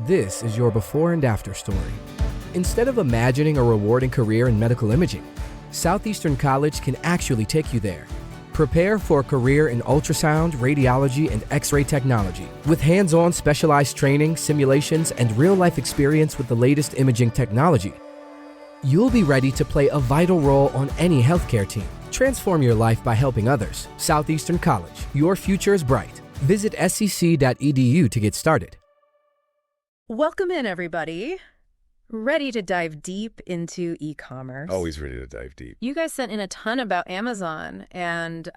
This is your before and after story. Instead of imagining a rewarding career in medical imaging, Southeastern College can actually take you there. Prepare for a career in ultrasound, radiology, and X-ray technology. With hands-on specialized training, simulations, and real-life experience with the latest imaging technology, you'll be ready to play a vital role on any healthcare team. Transform your life by helping others. Southeastern College. Your future is bright. Visit scc.edu to get started. Welcome in, everybody. Ready to dive deep into e-commerce. Always ready to dive deep. You guys sent in a ton about Amazon and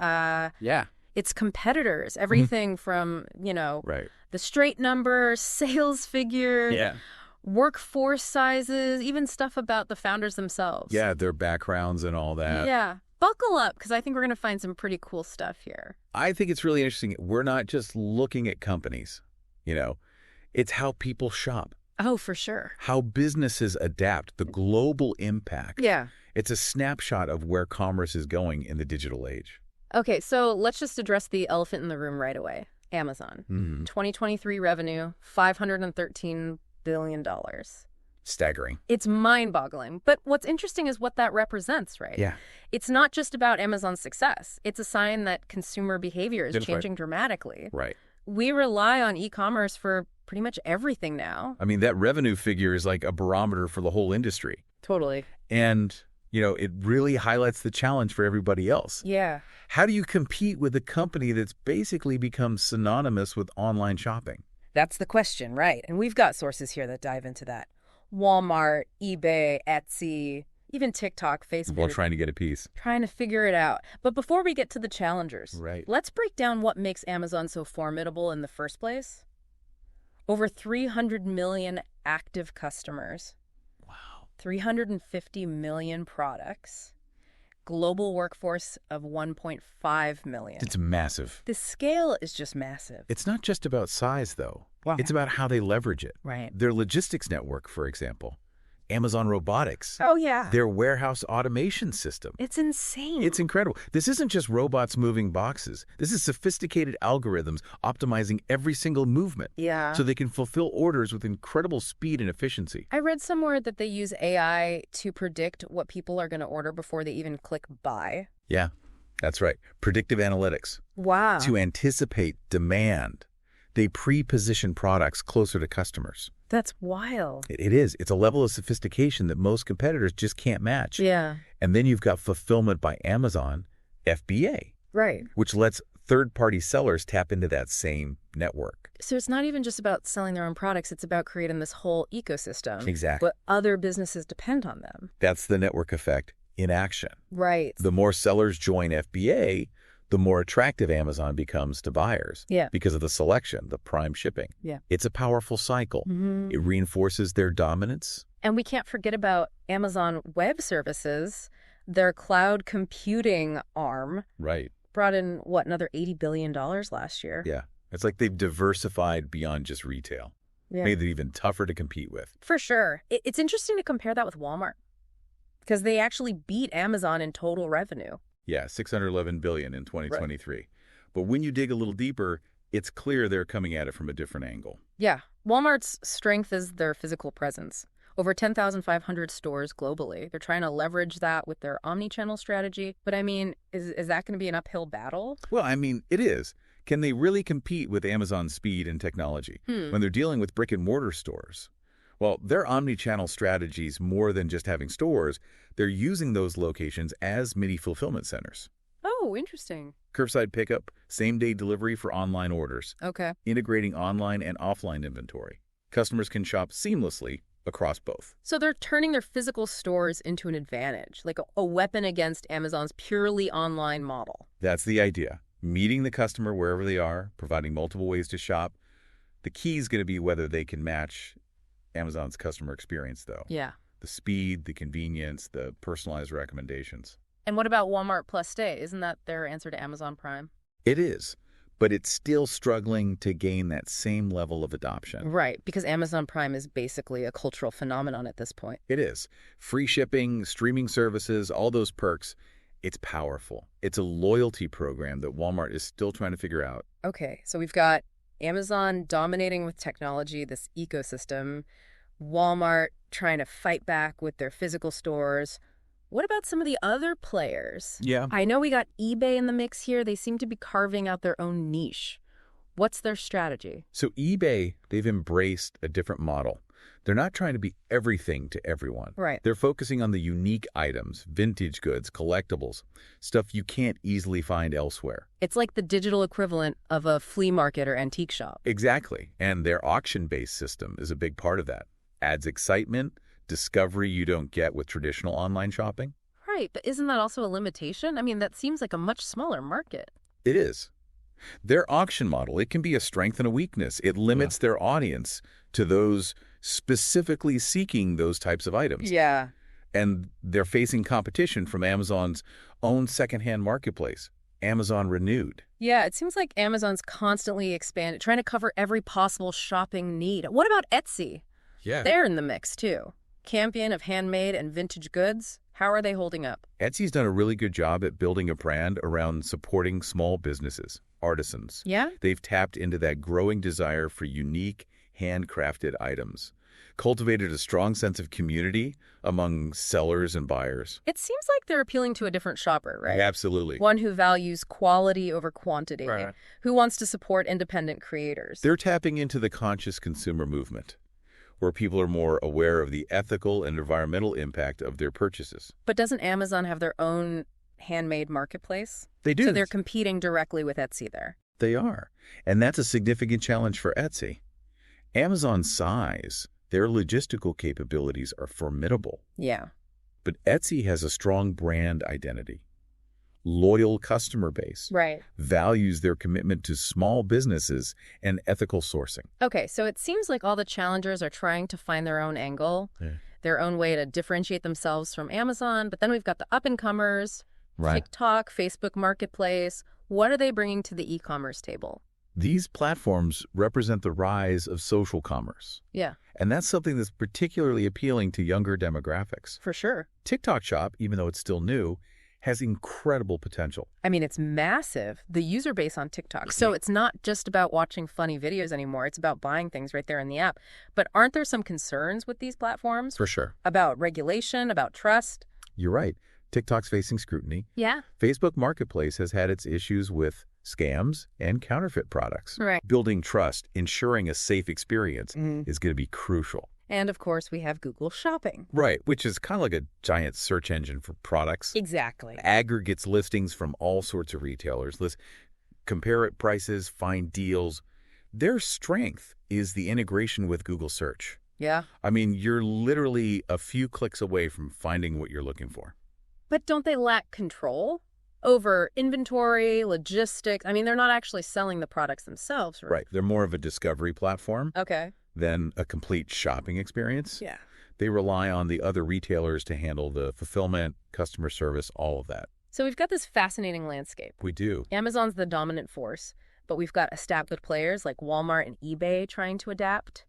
its competitors. Everything from, the straight numbers, sales figures, workforce sizes, even stuff about the founders themselves. Yeah, their backgrounds and all that. Yeah. Buckle up, because I think we're going to find some pretty cool stuff here. I think it's really interesting. We're not just looking at companies, It's how people shop. Oh, for sure. How businesses adapt, the global impact. Yeah. It's a snapshot of where commerce is going in the digital age. Okay, so let's just address the elephant in the room right away. Amazon. 2023 revenue, $513 billion. Staggering. It's mind-boggling. But what's interesting is what that represents, right? Yeah. It's not just about Amazon's success. It's a sign that consumer behavior is changing dramatically. Right. We rely on e-commerce for pretty much everything now. I mean, that revenue figure is like a barometer for the whole industry. Totally. And, it really highlights the challenge for everybody else. Yeah. How do you compete with a company that's basically become synonymous with online shopping? That's the question, right? And we've got sources here that dive into that. Walmart, eBay, Etsy, even TikTok, Facebook. We're all trying to get a piece. Trying to figure it out. But before we get to the challengers, right, let's break down what makes Amazon so formidable in the first place. Over 300 million active customers. Wow. 350 million products. Global workforce of 1.5 million. It's massive. The scale is just massive. It's not just about size, though. Wow. It's about how they leverage it. Right. Their logistics network, for example. Amazon Robotics. Oh, yeah. Their warehouse automation system. It's insane. It's incredible. This isn't just robots moving boxes. This is sophisticated algorithms optimizing every single movement. Yeah. So they can fulfill orders with incredible speed and efficiency. I read somewhere that they use AI to predict what people are going to order before they even click buy. Yeah, that's right. Predictive analytics. Wow. To anticipate demand. They pre-position products closer to customers. That's wild. It is. It's a level of sophistication that most competitors just can't match. Yeah. And then you've got fulfillment by Amazon, FBA. Right. Which lets third-party sellers tap into that same network. So it's not even just about selling their own products. It's about creating this whole ecosystem. Exactly. But other businesses depend on them. That's the network effect in action. Right. The more sellers join FBA, the more attractive Amazon becomes to buyers. Yeah. Because of the selection, the prime shipping. Yeah. It's a powerful cycle. It reinforces their dominance. And we can't forget about Amazon Web Services, their cloud computing arm. Right. Brought in, another $80 billion last year. Yeah. It's like they've diversified beyond just retail. Yeah. Made it even tougher to compete with. For sure. It's interesting to compare that with Walmart, because they actually beat Amazon in total revenue. Yeah, $611 billion in 2023. Right. But when you dig a little deeper, it's clear they're coming at it from a different angle. Yeah. Walmart's strength is their physical presence. Over 10,500 stores globally. They're trying to leverage that with their omni-channel strategy. But I mean, is that going to be an uphill battle? Well, I mean, it is. Can they really compete with Amazon's speed and technology when they're dealing with brick-and-mortar stores? Well, their omni-channel strategies, more than just having stores, they're using those locations as mini fulfillment centers. Oh, interesting. Curbside pickup, same-day delivery for online orders. Okay. Integrating online and offline inventory. Customers can shop seamlessly across both. So they're turning their physical stores into an advantage, like a weapon against Amazon's purely online model. That's the idea. Meeting the customer wherever they are, providing multiple ways to shop. The key is going to be whether they can match Amazon's customer experience, though. Yeah. The speed, the convenience, the personalized recommendations. And what about Walmart Plus Stay? Isn't that their answer to Amazon Prime? It is, but it's still struggling to gain that same level of adoption. Right, because Amazon Prime is basically a cultural phenomenon at this point. It is. Free shipping, streaming services, all those perks. It's powerful. It's a loyalty program that Walmart is still trying to figure out. Okay, so we've got Amazon dominating with technology, this ecosystem, Walmart trying to fight back with their physical stores. What about some of the other players? Yeah. I know we got eBay in the mix here. They seem to be carving out their own niche. What's their strategy? So eBay, they've embraced a different model. They're not trying to be everything to everyone. Right. They're focusing on the unique items, vintage goods, collectibles, stuff you can't easily find elsewhere. It's like the digital equivalent of a flea market or antique shop. Exactly. And their auction-based system is a big part of that. Adds excitement, discovery you don't get with traditional online shopping. Right, but isn't that also a limitation? I mean, that seems like a much smaller market. It is. Their auction model, it can be a strength and a weakness. It limits their audience to those specifically seeking those types of items. Yeah. And they're facing competition from Amazon's own secondhand marketplace, Amazon Renewed. Yeah, it seems like Amazon's constantly expanding, trying to cover every possible shopping need. What about Etsy? Yeah. They're in the mix, too. Champion of handmade and vintage goods. How are they holding up? Etsy's done a really good job at building a brand around supporting small businesses, artisans. Yeah? They've tapped into that growing desire for unique, handcrafted items, cultivated a strong sense of community among sellers and buyers. It seems like they're appealing to a different shopper, right? Absolutely. One who values quality over quantity, Right. Who wants to support independent creators. They're tapping into the conscious consumer movement, where people are more aware of the ethical and environmental impact of their purchases. But doesn't Amazon have their own handmade marketplace? They do. So they're competing directly with Etsy there. They are. And that's a significant challenge for Etsy. Amazon's size, their logistical capabilities are formidable. Yeah. But Etsy has a strong brand identity, loyal customer base, Right. values their commitment to small businesses and ethical sourcing. Okay, so it seems like all the challengers are trying to find their own angle, their own way to differentiate themselves from Amazon. But then we've got the up-and-comers, TikTok, Facebook Marketplace. What are they bringing to the e-commerce table? These platforms represent the rise of social commerce. Yeah. And that's something that's particularly appealing to younger demographics. For sure. TikTok Shop, even though it's still new, has incredible potential. I mean, it's massive, the user base on TikTok. So it's not just about watching funny videos anymore. It's about buying things right there in the app. But aren't there some concerns with these platforms? For sure. About regulation, about trust? You're right. TikTok's facing scrutiny. Yeah. Facebook Marketplace has had its issues with scams and counterfeit products. Right. Building trust, ensuring a safe experience is going to be crucial. And, of course, we have Google Shopping. Right, which is kind of like a giant search engine for products. Exactly. Aggregates listings from all sorts of retailers. Compare it prices, find deals. Their strength is the integration with Google Search. Yeah. I mean, you're literally a few clicks away from finding what you're looking for. But don't they lack control over inventory, logistics? I mean, they're not actually selling the products themselves, right? Right. They're more of a discovery platform. Okay. Than a complete shopping experience. Yeah. They rely on the other retailers to handle the fulfillment, customer service, all of that. So we've got this fascinating landscape. We do. Amazon's the dominant force, but we've got established players like Walmart and eBay trying to adapt.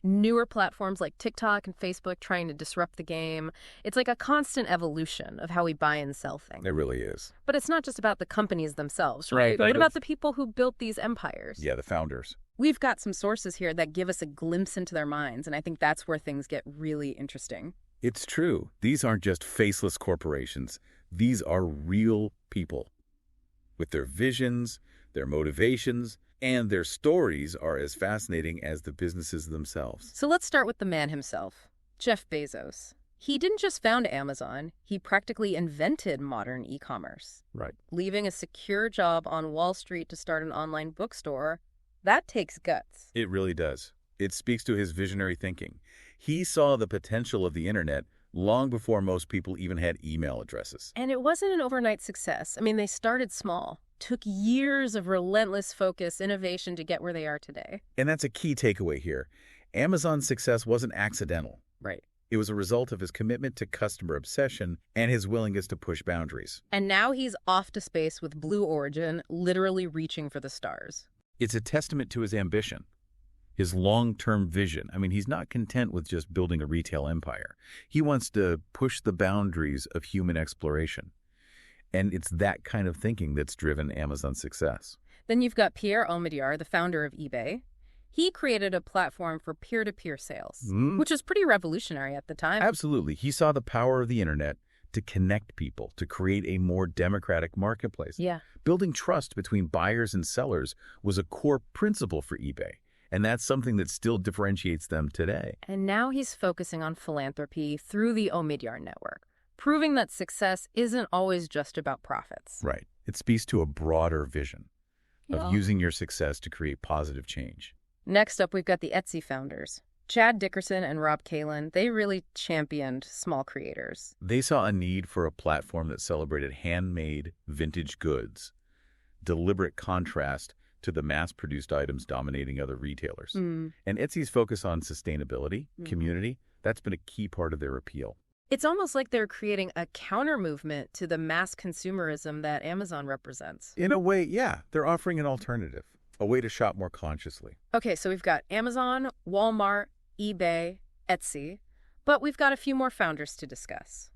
Newer platforms like TikTok and Facebook trying to disrupt the game. It's like a constant evolution of how we buy and sell things. It really is. But it's not just about the companies themselves, right? What about the people who built these empires? Yeah, the founders. We've got some sources here that give us a glimpse into their minds, and I think that's where things get really interesting. It's true. These aren't just faceless corporations. These are real people with their visions, their motivations, and their stories are as fascinating as the businesses themselves. So let's start with the man himself, Jeff Bezos. He didn't just found Amazon, he practically invented modern e-commerce. Right. Leaving a secure job on Wall Street to start an online bookstore, that takes guts. It really does. It speaks to his visionary thinking. He saw the potential of the internet long before most people even had email addresses. And it wasn't an overnight success. I mean, they started small. Took years of relentless focus, innovation to get where they are today. And that's a key takeaway here. Amazon's success wasn't accidental. Right. It was a result of his commitment to customer obsession and his willingness to push boundaries. And now he's off to space with Blue Origin, literally reaching for the stars. It's a testament to his ambition, his long-term vision. I mean, he's not content with just building a retail empire. He wants to push the boundaries of human exploration. And it's that kind of thinking that's driven Amazon's success. Then you've got Pierre Omidyar, the founder of eBay. He created a platform for peer-to-peer sales, which was pretty revolutionary at the time. Absolutely. He saw the power of the internet to connect people, to create a more democratic marketplace. Yeah. Building trust between buyers and sellers was a core principle for eBay, and that's something that still differentiates them today. And now he's focusing on philanthropy through the Omidyar network, proving that success isn't always just about profits. Right. It speaks to a broader vision of using your success to create positive change. Next up, we've got the Etsy founders. Chad Dickerson and Rob Kalin, they really championed small creators. They saw a need for a platform that celebrated handmade, vintage goods, deliberate contrast to the mass-produced items dominating other retailers. And Etsy's focus on sustainability, community, that's been a key part of their appeal. It's almost like they're creating a counter-movement to the mass consumerism that Amazon represents. In a way, yeah, they're offering an alternative, a way to shop more consciously. Okay, so we've got Amazon, Walmart, eBay, Etsy, but we've got a few more founders to discuss.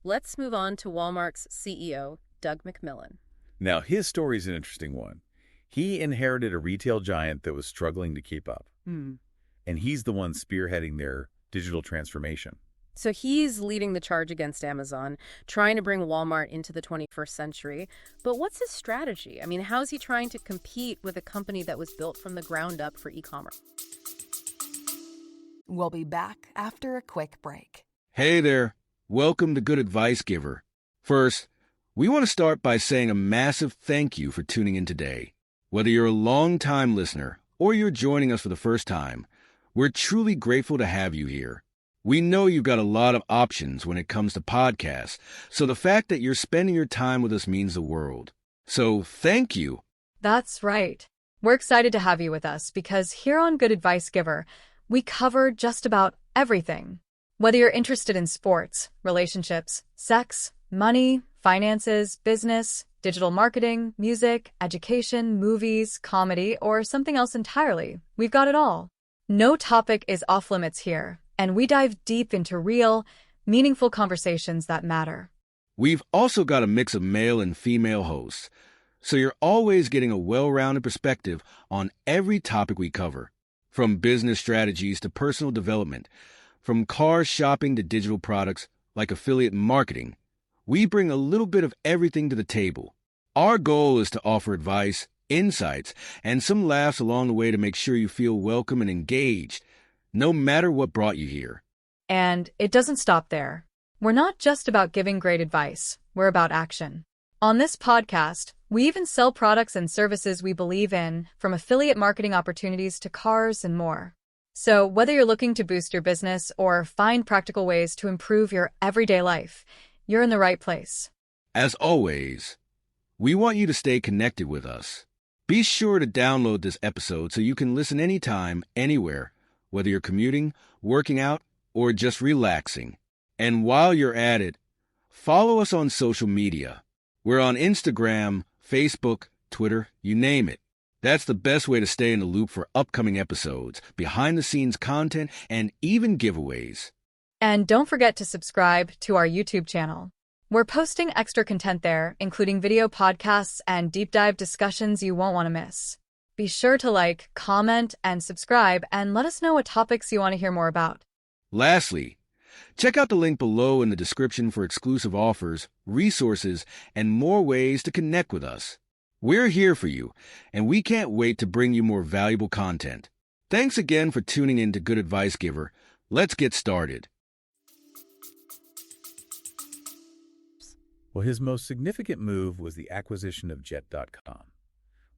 Let's move on to Walmart's CEO, Doug McMillon. Now, his story is an interesting one. He inherited a retail giant that was struggling to keep up. And he's the one spearheading their digital transformation. So he's leading the charge against Amazon, trying to bring Walmart into the 21st century. But what's his strategy? I mean, how's he trying to compete with a company that was built from the ground up for e-commerce? We'll be back after a quick break. Hey there. Welcome to Good Advice Giver. First, we want to start by saying a massive thank you for tuning in today. Whether you're a long-time listener or you're joining us for the first time, we're truly grateful to have you here. We know you've got a lot of options when it comes to podcasts, so the fact that you're spending your time with us means the world. So thank you. That's right. We're excited to have you with us because here on Good Advice Giver, we cover just about everything. Whether you're interested in sports, relationships, sex, money, finances, business, digital marketing, music, education, movies, comedy, or something else entirely, we've got it all. No topic is off limits here, and we dive deep into real, meaningful conversations that matter. We've also got a mix of male and female hosts, so you're always getting a well-rounded perspective on every topic we cover. From business strategies to personal development, from car shopping to digital products like affiliate marketing, we bring a little bit of everything to the table. Our goal is to offer advice, insights, and some laughs along the way to make sure you feel welcome and engaged, no matter what brought you here. And it doesn't stop there. We're not just about giving great advice, we're about action. On this podcast, we even sell products and services we believe in, from affiliate marketing opportunities to cars and more. So whether you're looking to boost your business or find practical ways to improve your everyday life, you're in the right place. As always, we want you to stay connected with us. Be sure to download this episode so you can listen anytime, anywhere, whether you're commuting, working out, or just relaxing. And while you're at it, follow us on social media. We're on Instagram, Facebook, Twitter, you name it. That's the best way to stay in the loop for upcoming episodes, behind-the-scenes content, and even giveaways. And don't forget to subscribe to our YouTube channel. We're posting extra content there, including video podcasts and deep dive discussions you won't want to miss. Be sure to like, comment, and subscribe, and let us know what topics you want to hear more about. Lastly, check out the link below in the description for exclusive offers, resources, and more ways to connect with us. We're here for you, and we can't wait to bring you more valuable content. Thanks again for tuning in to Good Advice Giver. Let's get started. Well, his most significant move was the acquisition of Jet.com.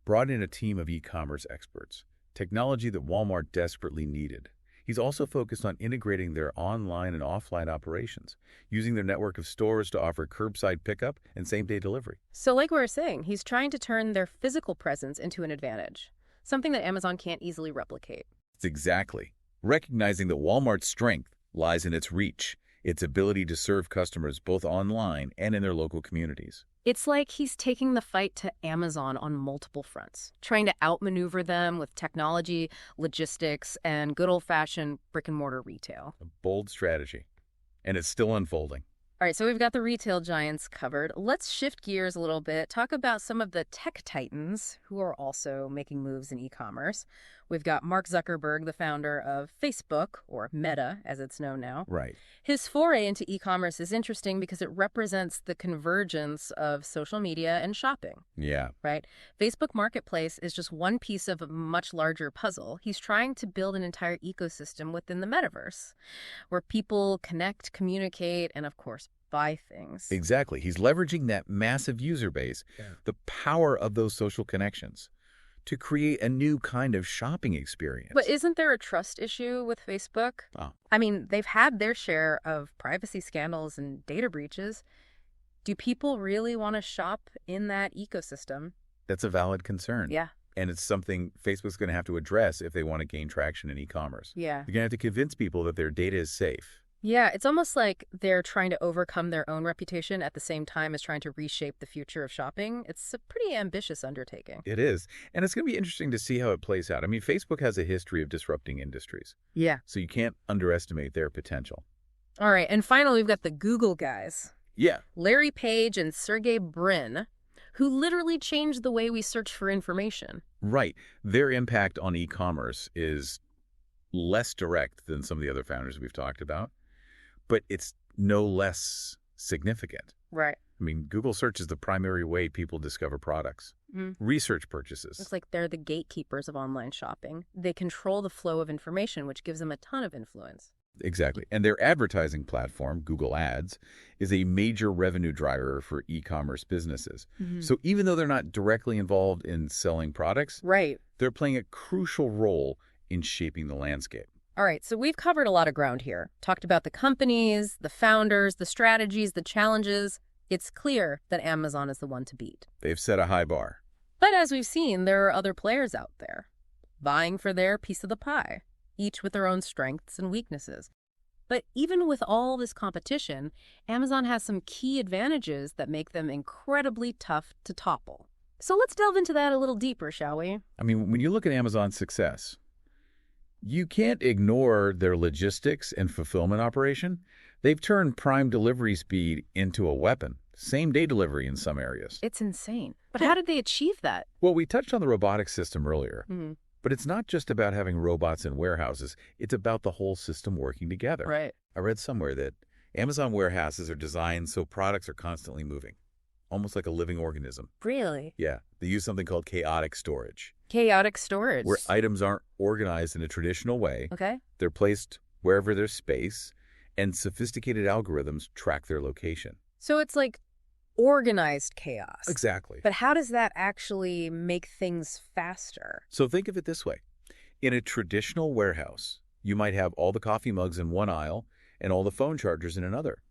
Brought in a team of e-commerce experts, technology that Walmart desperately needed. He's also focused on integrating their online and offline operations, using their network of stores to offer curbside pickup and same-day delivery. So like we were saying, he's trying to turn their physical presence into an advantage, something that Amazon can't easily replicate. It's exactly. Recognizing that Walmart's strength lies in its reach, its ability to serve customers both online and in their local communities. It's like he's taking the fight to Amazon on multiple fronts, trying to outmaneuver them with technology, logistics, and good old-fashioned brick-and-mortar retail. A bold strategy. And it's still unfolding. All right, so we've got the retail giants covered. Let's shift gears a little bit, talk about some of the tech titans who are also making moves in e-commerce. We've got Mark Zuckerberg, the founder of Facebook, or Meta, as it's known now. Right. His foray into e-commerce is interesting because it represents the convergence of social media and shopping. Yeah. Right? Facebook Marketplace is just one piece of a much larger puzzle. He's trying to build an entire ecosystem within the metaverse where people connect, communicate, and of course, buy things. Exactly. He's leveraging that massive user base, the power of those social connections, to create a new kind of shopping experience. But isn't there a trust issue with Facebook? Oh. I mean, they've had their share of privacy scandals and data breaches. Do people really want to shop in that ecosystem? That's a valid concern. Yeah. And it's something Facebook's going to have to address if they want to gain traction in e-commerce. Yeah. They're going to have to convince people that their data is safe. Yeah, it's almost like they're trying to overcome their own reputation at the same time as trying to reshape the future of shopping. It's a pretty ambitious undertaking. It is. And it's going to be interesting to see how it plays out. I mean, Facebook has a history of disrupting industries. Yeah. So you can't underestimate their potential. All right. And finally, we've got the Google guys. Yeah. Larry Page and Sergey Brin, who literally changed the way we search for information. Right. Their impact on e-commerce is less direct than some of the other founders we've talked about, but it's no less significant. Right. I mean, Google search is the primary way people discover products. Research purchases. It's like they're the gatekeepers of online shopping. They control the flow of information, which gives them a ton of influence. Exactly. And their advertising platform, Google Ads, is a major revenue driver for e-commerce businesses. So even though they're not directly involved in selling products, right, they're playing a crucial role in shaping the landscape. All right, so we've covered a lot of ground here. Talked about the companies, the founders, the strategies, the challenges. It's clear that Amazon is the one to beat. They've set a high bar. But as we've seen, there are other players out there, vying for their piece of the pie, each with their own strengths and weaknesses. But even with all this competition, Amazon has some key advantages that make them incredibly tough to topple. So let's delve into that a little deeper, shall we? I mean, when you look at Amazon's success, you can't ignore their logistics and fulfillment operation. They've turned prime delivery speed into a weapon. Same-day delivery in some areas. It's insane. But how did they achieve that? Well, we touched on the robotics system earlier. But it's not just about having robots in warehouses. It's about the whole system working together. Right. I read somewhere that Amazon warehouses are designed so products are constantly moving, almost like a living organism. Really? Yeah. They use something called chaotic storage. Chaotic storage? Where items aren't organized in a traditional way. Okay. They're placed wherever there's space, and sophisticated algorithms track their location. So it's like organized chaos. Exactly. But how does that actually make things faster? So think of it this way. In a traditional warehouse, you might have all the coffee mugs in one aisle and all the phone chargers in another.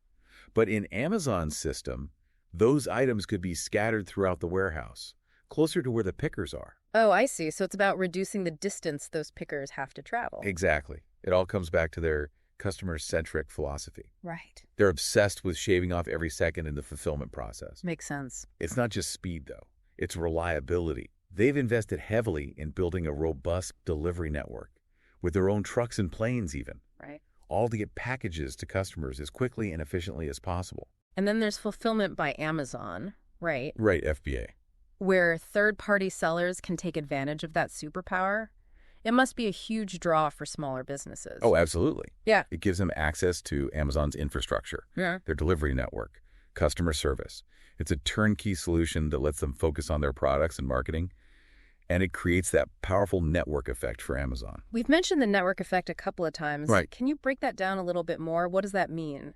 But in Amazon's system, those items could be scattered throughout the warehouse, closer to where the pickers are. Oh, I see. So it's about reducing the distance those pickers have to travel. Exactly. It all comes back to their customer-centric philosophy. Right. They're obsessed with shaving off every second in the fulfillment process. Makes sense. It's not just speed, though. It's reliability. They've invested heavily in building a robust delivery network, with their own trucks and planes even. Right. All to get packages to customers as quickly and efficiently as possible. And then there's fulfillment by Amazon, right? Right, FBA. Where third-party sellers can take advantage of that superpower. It must be a huge draw for smaller businesses. Oh, absolutely. Yeah. It gives them access to Amazon's infrastructure, their delivery network, customer service. It's a turnkey solution that lets them focus on their products and marketing, and it creates that powerful network effect for Amazon. We've mentioned the network effect a couple of times. Right. Can you break that down a little bit more? What does that mean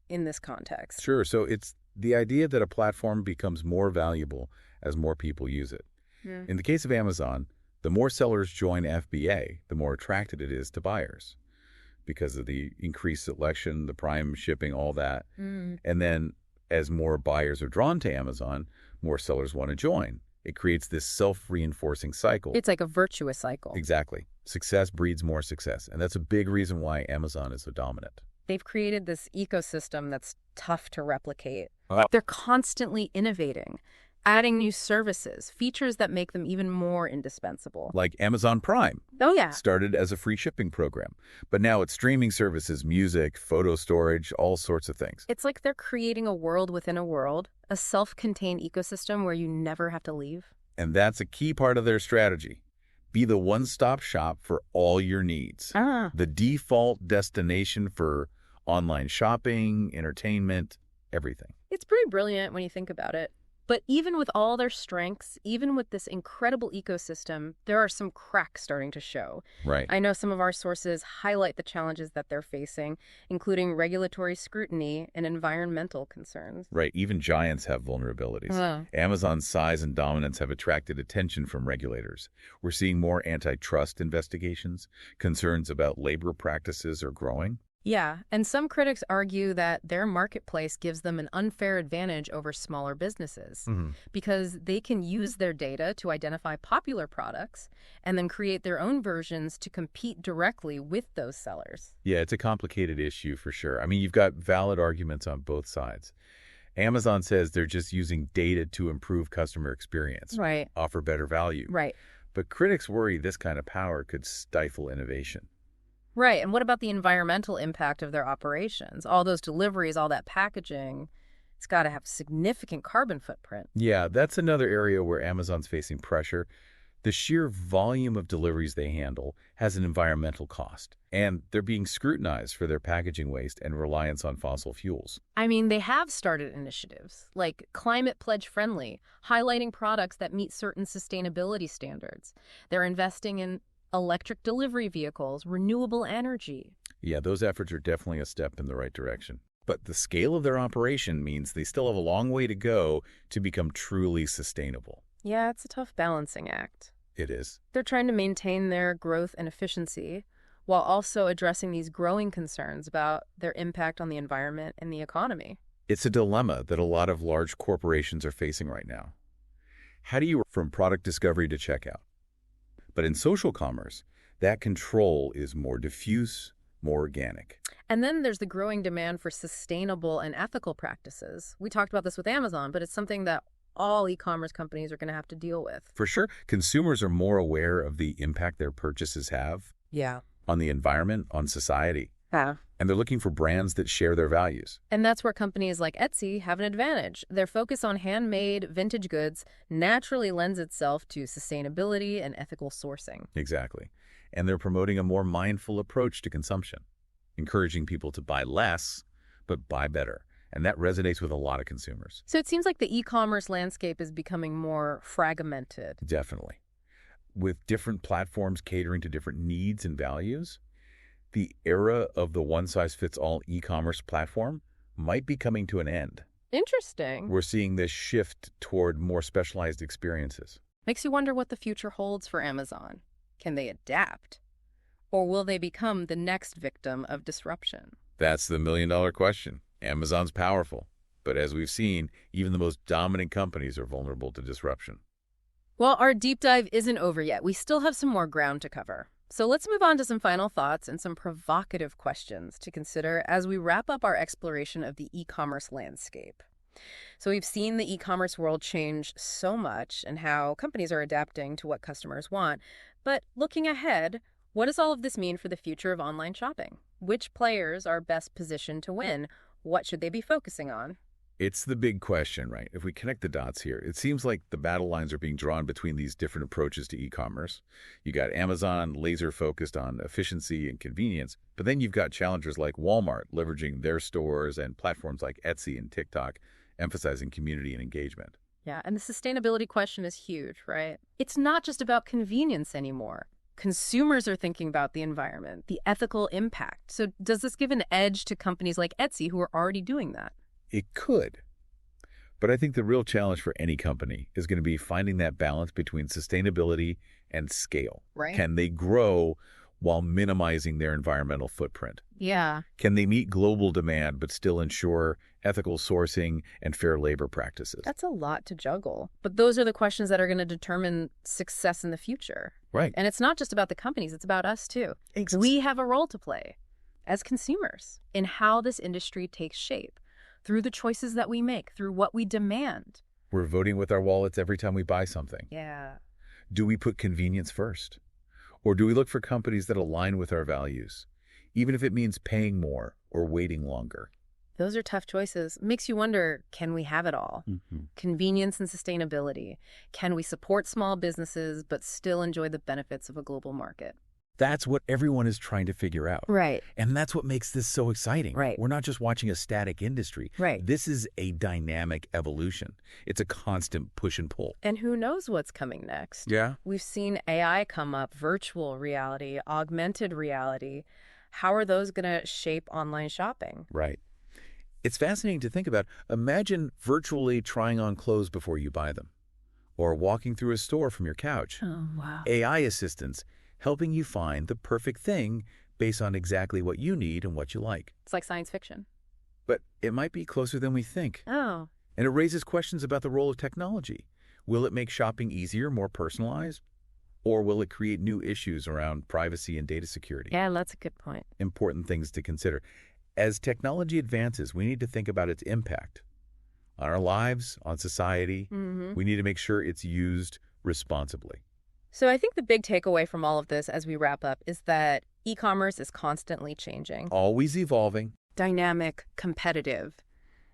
in this context? Sure. So it's the idea that a platform becomes more valuable as more people use it. In the case of Amazon, the more sellers join FBA, the more attracted it is to buyers because of the increased selection, the prime shipping, all that. And then as more buyers are drawn to Amazon, more sellers want to join. It creates this self-reinforcing cycle. It's like a virtuous cycle. Exactly. Success breeds more success. And that's a big reason why Amazon is so dominant. They've created this ecosystem that's tough to replicate. They're constantly innovating, Adding new services, features that make them even more indispensable. Like Amazon Prime. Oh, yeah. Started as a free shipping program, but now it's streaming services, music, photo storage, all sorts of things. It's like they're creating a world within a world, a self-contained ecosystem where you never have to leave. And that's a key part of their strategy. Be the one-stop shop for all your needs. The default destination for online shopping, entertainment, everything. It's pretty brilliant when you think about it. But even with all their strengths, even with this incredible ecosystem, there are some cracks starting to show. Right. I know some of our sources highlight the challenges that they're facing, including regulatory scrutiny and environmental concerns. Right. Even giants have vulnerabilities. Amazon's size and dominance have attracted attention from regulators. We're seeing more antitrust investigations. Concerns about labor practices are growing. Yeah, and some critics argue that their marketplace gives them an unfair advantage over smaller businesses because they can use their data to identify popular products and then create their own versions to compete directly with those sellers. Yeah, it's a complicated issue for sure. I mean, you've got valid arguments on both sides. Amazon says they're just using data to improve customer experience, right, offer better value. Right. But critics worry this kind of power could stifle innovation. Right, and what about the environmental impact of their operations? All those deliveries, all that packaging, it's got to have a significant carbon footprint. Yeah, that's another area where Amazon's facing pressure. The sheer volume of deliveries they handle has an environmental cost, and they're being scrutinized for their packaging waste and reliance on fossil fuels. I mean, they have started initiatives like Climate Pledge Friendly, highlighting products that meet certain sustainability standards. They're investing in electric delivery vehicles, renewable energy. Yeah, those efforts are definitely a step in the right direction. But the scale of their operation means they still have a long way to go to become truly sustainable. Yeah, it's a tough balancing act. It is. They're trying to maintain their growth and efficiency while also addressing these growing concerns about their impact on the environment and the economy. It's a dilemma that a lot of large corporations are facing right now. How do you from product discovery to checkout? But in social commerce, that control is more diffuse, more organic. And then there's the growing demand for sustainable and ethical practices. We talked about this with Amazon, but it's something that all e-commerce companies are going to have to deal with. For sure. Consumers are more aware of the impact their purchases have on the environment, on society. And they're looking for brands that share their values. And that's where companies like Etsy have an advantage. Their focus on handmade, vintage goods naturally lends itself to sustainability and ethical sourcing. Exactly. And they're promoting a more mindful approach to consumption, encouraging people to buy less, but buy better. And that resonates with a lot of consumers. So it seems like the e-commerce landscape is becoming more fragmented. Definitely. With different platforms catering to different needs and values, the era of the one-size-fits-all e-commerce platform might be coming to an end. Interesting. We're seeing this shift toward more specialized experiences. Makes you wonder what the future holds for Amazon. Can they adapt? Or will they become the next victim of disruption? That's the million-dollar question. Amazon's powerful, but as we've seen, even the most dominant companies are vulnerable to disruption. Well, our deep dive isn't over yet. We still have some more ground to cover. So let's move on to some final thoughts and some provocative questions to consider as we wrap up our exploration of the e-commerce landscape. So we've seen the e-commerce world change so much and how companies are adapting to what customers want. But looking ahead, what does all of this mean for the future of online shopping? Which players are best positioned to win? What should they be focusing on? It's the big question, right? If we connect the dots here, it seems like the battle lines are being drawn between these different approaches to e-commerce. You got Amazon laser focused on efficiency and convenience, but then you've got challengers like Walmart leveraging their stores and platforms like Etsy and TikTok, emphasizing community and engagement. Yeah, and the sustainability question is huge, right? It's not just about convenience anymore. Consumers are thinking about the environment, the ethical impact. So does this give an edge to companies like Etsy who are already doing that? It could. But I think the real challenge for any company is going to be finding that balance between sustainability and scale. Right. Can they grow while minimizing their environmental footprint? Yeah. Can they meet global demand but still ensure ethical sourcing and fair labor practices? That's a lot to juggle. But those are the questions that are going to determine success in the future. Right. And it's not just about the companies, it's about us too. We have a role to play as consumers in how this industry takes shape, through the choices that we make, through what we demand. We're voting with our wallets every time we buy something. Yeah. Do we put convenience first? Or do we look for companies that align with our values, even if it means paying more or waiting longer? Those are tough choices. Makes you wonder, can we have it all? Convenience and sustainability. Can we support small businesses but still enjoy the benefits of a global market? That's what everyone is trying to figure out. Right. And that's what makes this so exciting. Right. We're not just watching a static industry. Right. This is a dynamic evolution. It's a constant push and pull. And who knows what's coming next? Yeah. We've seen AI come up, virtual reality, augmented reality. How are those going to shape online shopping? Right. It's fascinating to think about. Imagine virtually trying on clothes before you buy them, or walking through a store from your couch. Oh, wow. AI assistants helping you find the perfect thing based on exactly what you need and what you like. It's like science fiction. But it might be closer than we think. Oh. And it raises questions about the role of technology. Will it make shopping easier, more personalized? Or will it create new issues around privacy and data security? Yeah, that's a good point. Important things to consider. As technology advances, we need to think about its impact on our lives, on society. We need to make sure it's used responsibly. So I think the big takeaway from all of this as we wrap up is that e-commerce is constantly changing. Always evolving. Dynamic, competitive.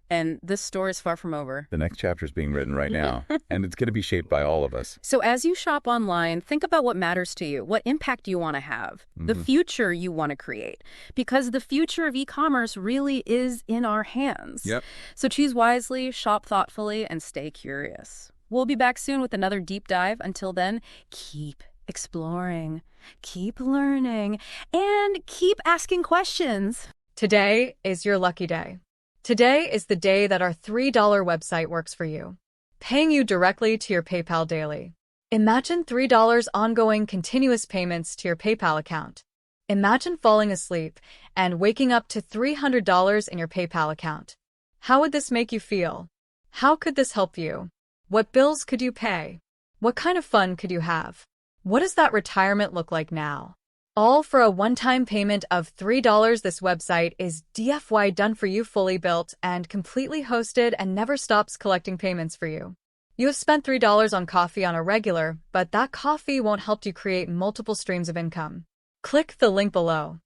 And this story is far from over. The next chapter is being written right now, and it's going to be shaped by all of us. So as you shop online, think about what matters to you, what impact you want to have, the future you want to create, because the future of e-commerce really is in our hands. Yep. So choose wisely, shop thoughtfully, and stay curious. We'll be back soon with another deep dive. Until then, keep exploring, keep learning, and keep asking questions. Today is your lucky day. Today is the day that our $3 website works for you, paying you directly to your PayPal daily. Imagine $3 ongoing continuous payments to your PayPal account. Imagine falling asleep and waking up to $300 in your PayPal account. How would this make you feel? How could this help you? What bills could you pay? What kind of fun could you have? What does that retirement look like now? All for a one-time payment of $3. This website is DFY done for you, fully built and completely hosted, and never stops collecting payments for you. You have spent $3 on coffee on a regular, but that coffee won't help you create multiple streams of income. Click the link below.